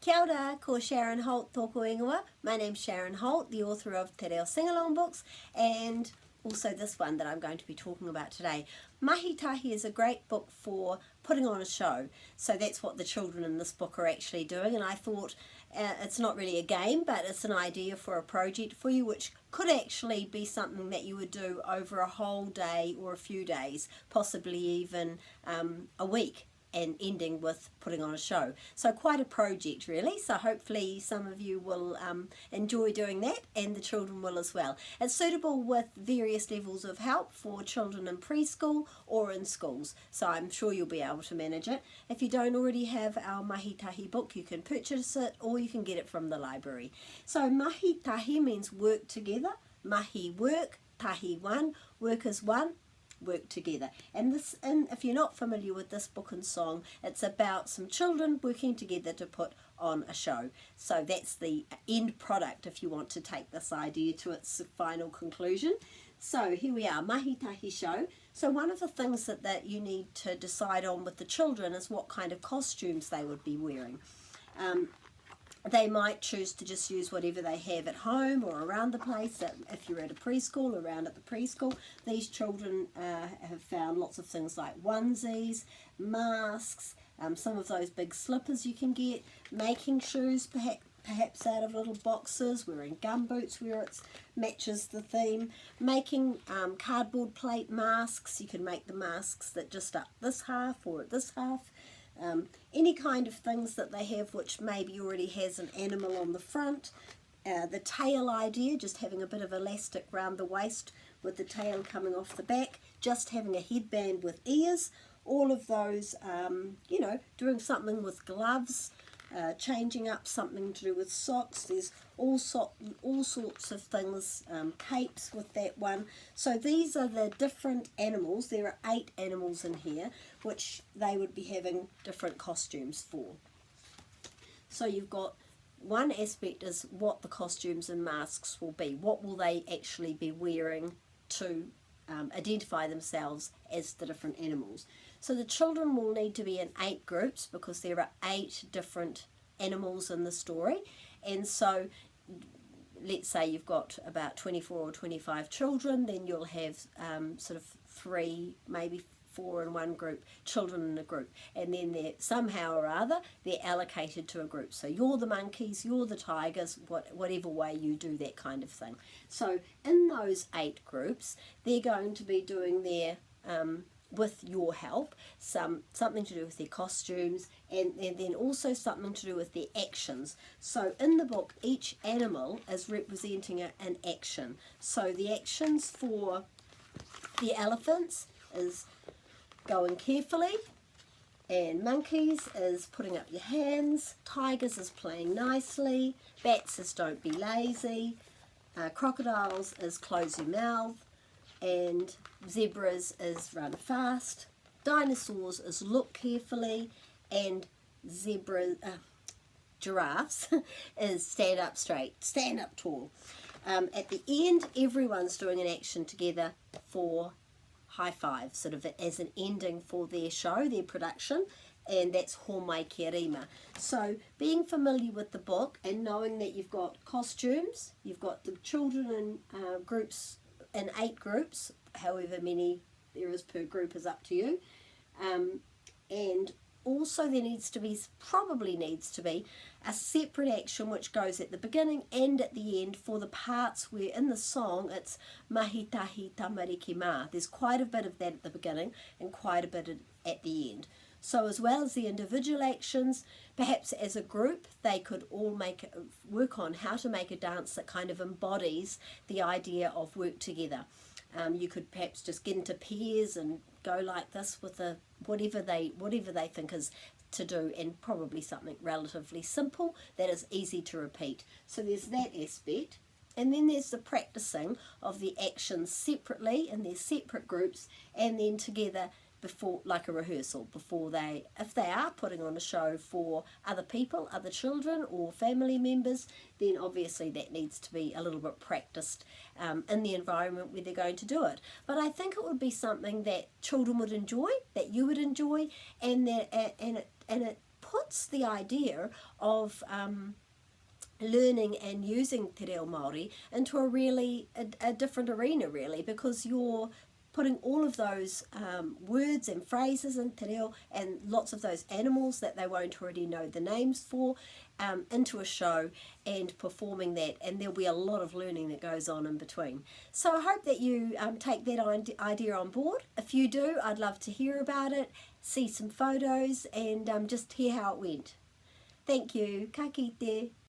Kia ora, ko Sharon Holt tōku ingoa. My name's Sharon Holt, the author of Te Reo Singalong books, and also this one that I'm going to be talking about today. Mahi Tahi is a great book for putting on a show. So that's what the children in this book are actually doing, and I thought it's not really a game, but it's an idea for a project for you, which could actually be something that you would do over a whole day or a few days, possibly even a week, and ending with putting on a show. So quite a project really, so hopefully some of you will enjoy doing that, and the children will as well. It's suitable with various levels of help for children in preschool or in schools, so I'm sure you'll be able to manage it. If you don't already have our Mahi Tahi book, you can purchase it or you can get it from the library. So Mahi Tahi means work together. Mahi work, tahi one, work is one, work together. And if you're not familiar with this book and song, it's about some children working together to put on a show. So that's the end product if you want to take this idea to its final conclusion. So here we are, Mahi Tahi show. So one of the things that you need to decide on with the children is what kind of costumes they would be wearing. They might choose to just use whatever they have at home or around the place. If you're at a preschool, around at the preschool, these children have found lots of things like onesies, masks, some of those big slippers you can get, making shoes perhaps out of little boxes, wearing gumboots where it matches the theme, making cardboard plate masks. You can make the masks that just up this half or at this half. Any kind of things that they have which maybe already has an animal on the front. The tail idea, just having a bit of elastic round the waist with the tail coming off the back, just having a headband with ears, all of those, you know, doing something with gloves, changing up something to do with socks. There's all sorts of things, capes with that one. So these are the different animals. There are 8 animals in here which they would be having different costumes for. So you've got one aspect is what the costumes and masks will be. What will they actually be wearing to identify themselves as the different animals. So the children will need to be in 8 groups because there are 8 different animals in the story, and so let's say you've got about 24 or 25 children, then you'll have sort of 3, maybe 4 in one group, children in a group, and then they're somehow or other they're allocated to a group. So you're the monkeys, you're the tigers, whatever way you do that kind of thing. So in those 8 groups, they're going to be doing their with your help, something to do with their costumes, and then also something to do with their actions. So in the book, each animal is representing an action. So the actions for the elephants is going carefully, and monkeys is putting up your hands, tigers is playing nicely, bats is don't be lazy, crocodiles is close your mouth, and zebras is run fast, dinosaurs is look carefully, and giraffes is stand up straight, stand up tall. At the end, everyone's doing an action together for high five, sort of as an ending for their show, their production, and that's Ho mai kia rima. So being familiar with the book and knowing that you've got costumes, you've got the children in groups, in 8 groups, however many there is per group is up to you, and also there probably needs to be a separate action which goes at the beginning and at the end for the parts where in the song it's Mahi Tahi tamariki ma. There's quite a bit of that at the beginning and quite a bit at the end. So as well as the individual actions, perhaps as a group they could all work on how to make a dance that kind of embodies the idea of work together. You could perhaps just get into pairs and go like this with whatever they think is to do, and probably something relatively simple that is easy to repeat. So there's that aspect, and then there's the practicing of the actions separately in their separate groups and then together before, like a rehearsal, before if they are putting on a show for other people, other children or family members, then obviously that needs to be a little bit practiced in the environment where they're going to do it. But I think it would be something that children would enjoy, that you would enjoy, and it puts the idea of learning and using Te Reo Māori into a different arena, really, because you're putting all of those words and phrases in Te Reo and lots of those animals that they won't already know the names for into a show and performing that, and there'll be a lot of learning that goes on in between. So I hope that you take that idea on board. If you do, I'd love to hear about it, see some photos, and just hear how it went. Thank you. Ka kite.